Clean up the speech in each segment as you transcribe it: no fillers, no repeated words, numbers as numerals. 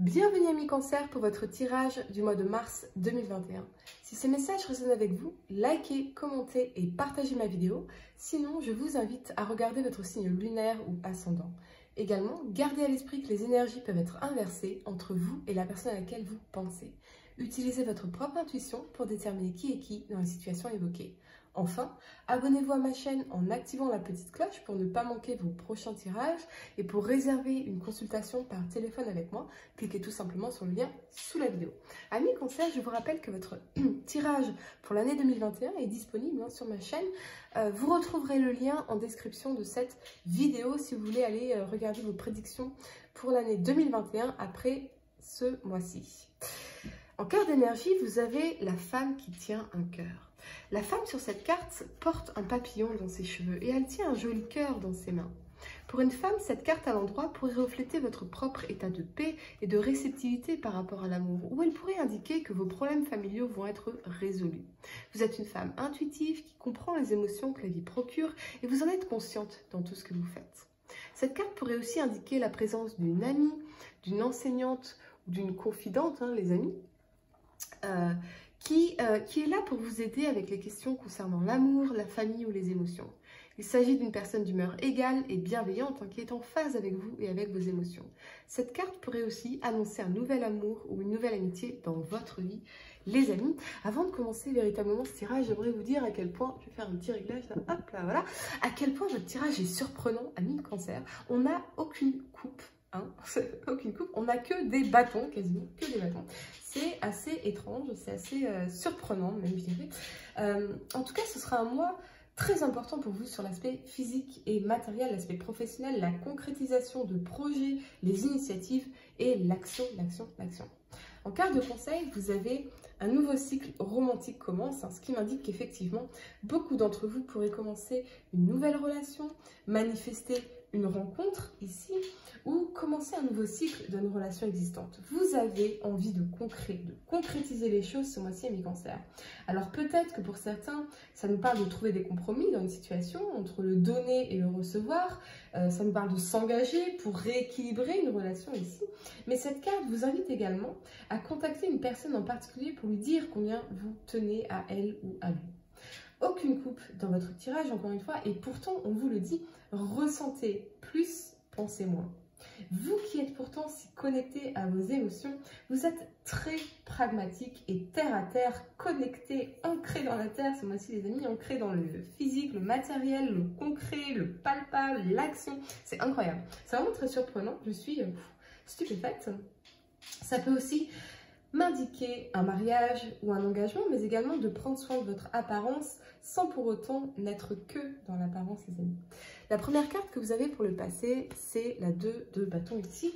Bienvenue amis Cancer pour votre tirage du mois de mars 2021. Si ce message résonne avec vous, likez, commentez et partagez ma vidéo. Sinon, je vous invite à regarder votre signe lunaire ou ascendant. Également, gardez à l'esprit que les énergies peuvent être inversées entre vous et la personne à laquelle vous pensez. Utilisez votre propre intuition pour déterminer qui est qui dans les situations évoquées. Enfin, abonnez-vous à ma chaîne en activant la petite cloche pour ne pas manquer vos prochains tirages. Et pour réserver une consultation par téléphone avec moi, cliquez tout simplement sur le lien sous la vidéo. Amis Cancer, je vous rappelle que votre tirage pour l'année 2021 est disponible sur ma chaîne. Vous retrouverez le lien en description de cette vidéo si vous voulez aller regarder vos prédictions pour l'année 2021 après ce mois-ci. En cœur d'énergie, vous avez la femme qui tient un cœur. La femme sur cette carte porte un papillon dans ses cheveux et elle tient un joli cœur dans ses mains. Pour une femme, cette carte à l'endroit pourrait refléter votre propre état de paix et de réceptivité par rapport à l'amour, ou elle pourrait indiquer que vos problèmes familiaux vont être résolus. Vous êtes une femme intuitive qui comprend les émotions que la vie procure et vous en êtes consciente dans tout ce que vous faites. Cette carte pourrait aussi indiquer la présence d'une amie, d'une enseignante ou d'une confidente, les amis, qui est là pour vous aider avec les questions concernant l'amour, la famille ou les émotions. Il s'agit d'une personne d'humeur égale et bienveillante qui est en phase avec vous et avec vos émotions. Cette carte pourrait aussi annoncer un nouvel amour ou une nouvelle amitié dans votre vie, les amis. Avant de commencer véritablement ce tirage, j'aimerais vous dire à quel point, je vais faire un petit réglage là, hop là, voilà, à quel point votre tirage est surprenant, amis Cancer. On n'a aucune coupe. Aucune coupe, on n'a que des bâtons, quasiment que des bâtons. C'est assez étrange, c'est assez surprenant même, je dirais. En tout cas, ce sera un mois très important pour vous sur l'aspect physique et matériel, l'aspect professionnel, la concrétisation de projets, les initiatives et l'action. En carte de conseil, vous avez un nouveau cycle romantique commence, ce qui m'indique qu'effectivement, beaucoup d'entre vous pourraient commencer une nouvelle relation, manifester une rencontre ici, ou commencer un nouveau cycle d'une relation existante. Vous avez envie de concrétiser les choses ce mois-ci, amis Cancer. Alors peut-être que pour certains, ça nous parle de trouver des compromis dans une situation entre le donner et le recevoir. Ça nous parle de s'engager pour rééquilibrer une relation ici. Mais cette carte vous invite également à contacter une personne en particulier pour lui dire combien vous tenez à elle ou à lui. Aucune coupe dans votre tirage, encore une fois, et pourtant, on vous le dit, ressentez plus, pensez moins. Vous qui êtes pourtant si connecté à vos émotions, vous êtes très pragmatique et terre à terre, connecté, ancré dans la terre, ce mois-ci les amis, ancré dans le physique, le matériel, le concret, le palpable, l'action. C'est incroyable. C'est vraiment très surprenant. Je suis stupéfaite. Ça peut aussi m'indiquer un mariage ou un engagement, mais également de prendre soin de votre apparence sans pour autant n'être que dans l'apparence, les amis. La première carte que vous avez pour le passé, c'est la 2 de bâton ici,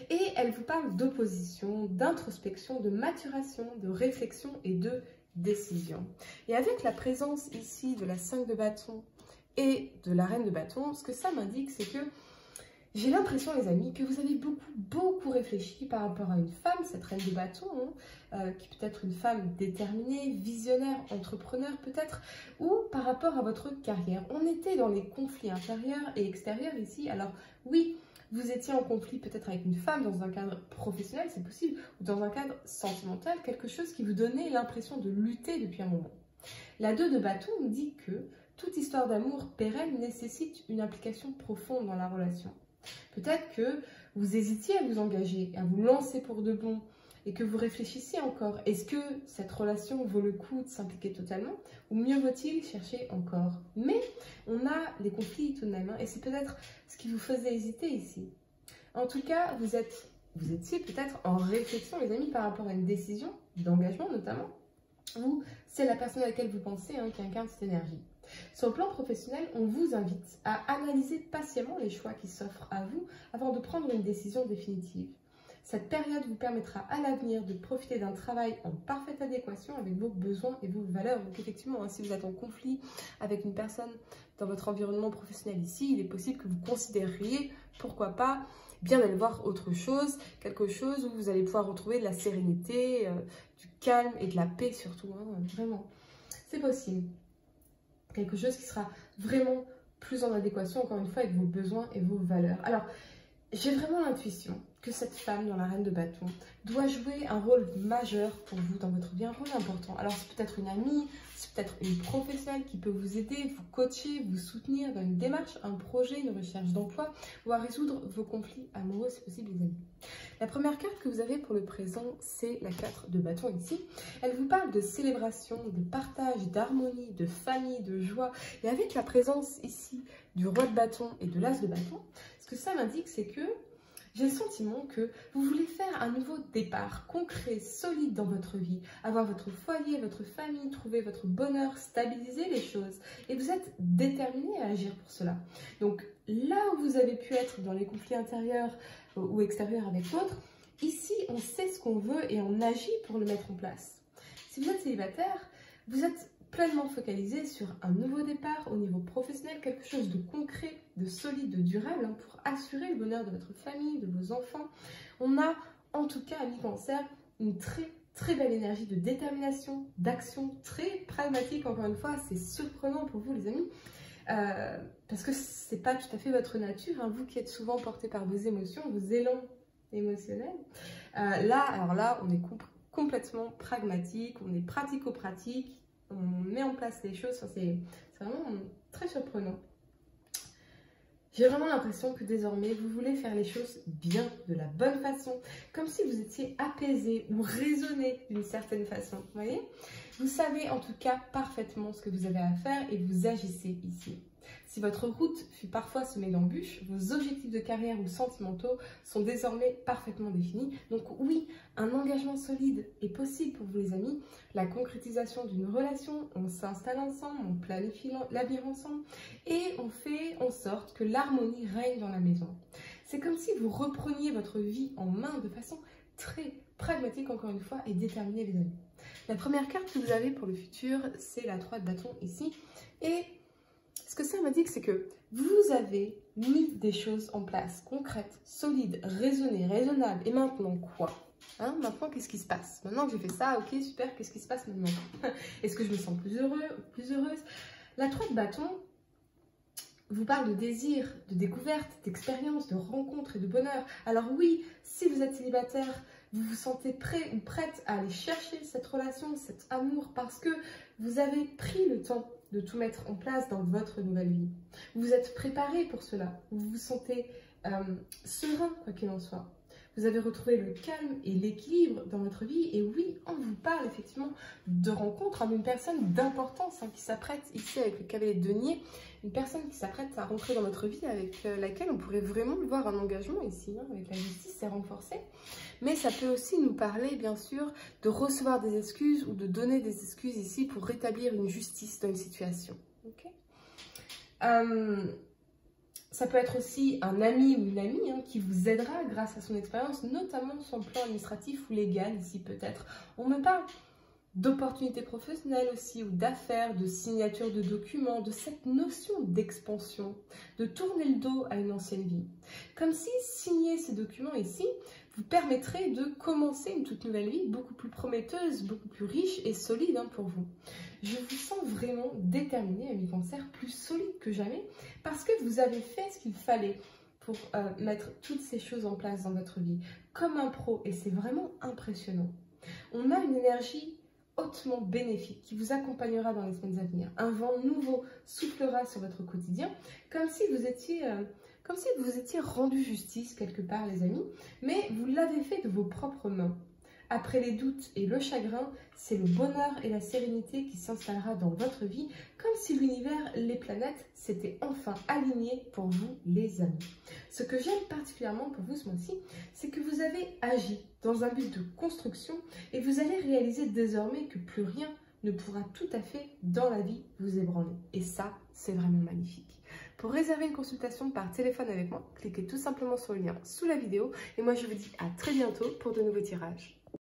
et elle vous parle d'opposition, d'introspection, de maturation, de réflexion et de décision. Et avec la présence ici de la 5 de bâton et de la reine de bâton, ce que ça m'indique, c'est que j'ai l'impression, les amis, que vous avez beaucoup réfléchi par rapport à une femme, cette reine de bâton, qui peut être une femme déterminée, visionnaire, entrepreneur peut-être, ou par rapport à votre carrière. On était dans les conflits intérieurs et extérieurs ici. Alors oui, vous étiez en conflit peut-être avec une femme dans un cadre professionnel, c'est possible, ou dans un cadre sentimental, quelque chose qui vous donnait l'impression de lutter depuis un moment. La 2 de bâton nous dit que toute histoire d'amour pérenne nécessite une implication profonde dans la relation. Peut-être que vous hésitiez à vous engager, à vous lancer pour de bon et que vous réfléchissiez encore. Est-ce que cette relation vaut le coup de s'impliquer totalement ou mieux vaut-il chercher encore? Mais on a les conflits tout de même et c'est peut-être ce qui vous faisait hésiter ici. En tout cas, vous étiez peut-être en réflexion, les amis, par rapport à une décision d'engagement notamment, ou c'est la personne à laquelle vous pensez qui incarne cette énergie. Sur le plan professionnel, on vous invite à analyser patiemment les choix qui s'offrent à vous avant de prendre une décision définitive. Cette période vous permettra à l'avenir de profiter d'un travail en parfaite adéquation avec vos besoins et vos valeurs. Donc effectivement, si vous êtes en conflit avec une personne dans votre environnement professionnel ici, il est possible que vous considériez, pourquoi pas, bien d'aller voir autre chose, quelque chose où vous allez pouvoir retrouver de la sérénité, du calme et de la paix surtout, vraiment. C'est possible. Quelque chose qui sera vraiment plus en adéquation, encore une fois, avec vos besoins et vos valeurs. Alors, j'ai vraiment l'intuition que cette femme dans la reine de bâton doit jouer un rôle majeur pour vous dans votre vie, un rôle important. Alors c'est peut-être une amie, c'est peut-être une professionnelle qui peut vous aider, vous coacher, vous soutenir dans une démarche, un projet, une recherche d'emploi ou à résoudre vos conflits amoureux, c'est possible les amis. La première carte que vous avez pour le présent, c'est la carte de bâton ici. Elle vous parle de célébration, de partage, d'harmonie, de famille, de joie. Et avec la présence ici du roi de bâton et de l'as de bâton, ce que ça m'indique, c'est que j'ai le sentiment que vous voulez faire un nouveau départ concret, solide dans votre vie, avoir votre foyer, votre famille, trouver votre bonheur, stabiliser les choses. Et vous êtes déterminé à agir pour cela. Donc là où vous avez pu être dans les conflits intérieurs ou extérieurs avec l'autre, ici on sait ce qu'on veut et on agit pour le mettre en place. Si vous êtes célibataire, vous êtes pleinement focalisé sur un nouveau départ au niveau professionnel, quelque chose de concret, de solide, de durable pour assurer le bonheur de votre famille, de vos enfants. On a en tout cas, amis Cancer, une très belle énergie de détermination, d'action, très pragmatique. Encore une fois, c'est surprenant pour vous les amis, parce que c'est pas tout à fait votre nature, vous qui êtes souvent porté par vos émotions, vos élans émotionnels. Alors là, on est complètement pragmatique, on est pratico-pratique, on met en place les choses, c'est vraiment très surprenant. J'ai vraiment l'impression que désormais, vous voulez faire les choses bien, de la bonne façon, comme si vous étiez apaisé ou raisonné d'une certaine façon, vous voyez? Vous savez en tout cas parfaitement ce que vous avez à faire et vous agissez ici. Si votre route fut parfois semée d'embûches, vos objectifs de carrière ou sentimentaux sont désormais parfaitement définis. Donc oui, un engagement solide est possible pour vous les amis. La concrétisation d'une relation, on s'installe ensemble, on planifie l'avenir ensemble et on fait en sorte que l'harmonie règne dans la maison. C'est comme si vous repreniez votre vie en main de façon très pragmatique encore une fois et déterminée les amis. La première carte que vous avez pour le futur, c'est la 3 de bâton ici et ce que ça m'indique, c'est que vous avez mis des choses en place, concrètes, solides, raisonnées, raisonnables. Et maintenant, quoi? Maintenant, qu'est-ce qui se passe? Maintenant que j'ai fait ça, ok, super, qu'est-ce qui se passe maintenant? Est-ce que je me sens plus heureux, plus heureuse? La 3 de bâton vous parle de désir, de découverte, d'expérience, de rencontre et de bonheur. Alors oui, si vous êtes célibataire, vous vous sentez prêt ou prête à aller chercher cette relation, cet amour, parce que vous avez pris le temps de tout mettre en place dans votre nouvelle vie. Vous êtes préparé pour cela. Vous vous sentez serein, quoi qu'il en soit. Vous avez retrouvé le calme et l'équilibre dans votre vie. Et oui, on vous parle effectivement de rencontre d'une personne d'importance qui s'apprête ici avec le cavalier de denier. Une personne qui s'apprête à rentrer dans votre vie avec laquelle on pourrait vraiment voir un engagement ici. Avec la justice, c'est renforcé. Mais ça peut aussi nous parler, bien sûr, de recevoir des excuses ou de donner des excuses ici pour rétablir une justice dans une situation. Okay. Ça peut être aussi un ami ou une amie qui vous aidera grâce à son expérience, notamment sur le plan administratif ou légal ici peut-être. On me parle d'opportunités professionnelles aussi, ou d'affaires, de signature de documents, de cette notion d'expansion, de tourner le dos à une ancienne vie. Comme si signer ces documents ici vous permettrait de commencer une toute nouvelle vie beaucoup plus prometteuse, beaucoup plus riche et solide pour vous. Je vous sens vraiment déterminé, amis Cancer, plus solide que jamais, parce que vous avez fait ce qu'il fallait pour mettre toutes ces choses en place dans votre vie, comme un pro, et c'est vraiment impressionnant. On a une énergie hautement bénéfique qui vous accompagnera dans les semaines à venir. Un vent nouveau soufflera sur votre quotidien, comme si vous étiez rendu justice quelque part les amis, mais vous l'avez fait de vos propres mains. Après les doutes et le chagrin, c'est le bonheur et la sérénité qui s'installera dans votre vie, comme si l'univers, les planètes s'étaient enfin alignés pour vous les amis. Ce que j'aime particulièrement pour vous ce mois-ci, c'est que vous avez agi dans un but de construction et vous allez réaliser désormais que plus rien ne pourra tout à fait dans la vie vous ébranler. Et ça, c'est vraiment magnifique. Pour réserver une consultation par téléphone avec moi, cliquez tout simplement sur le lien sous la vidéo et moi je vous dis à très bientôt pour de nouveaux tirages.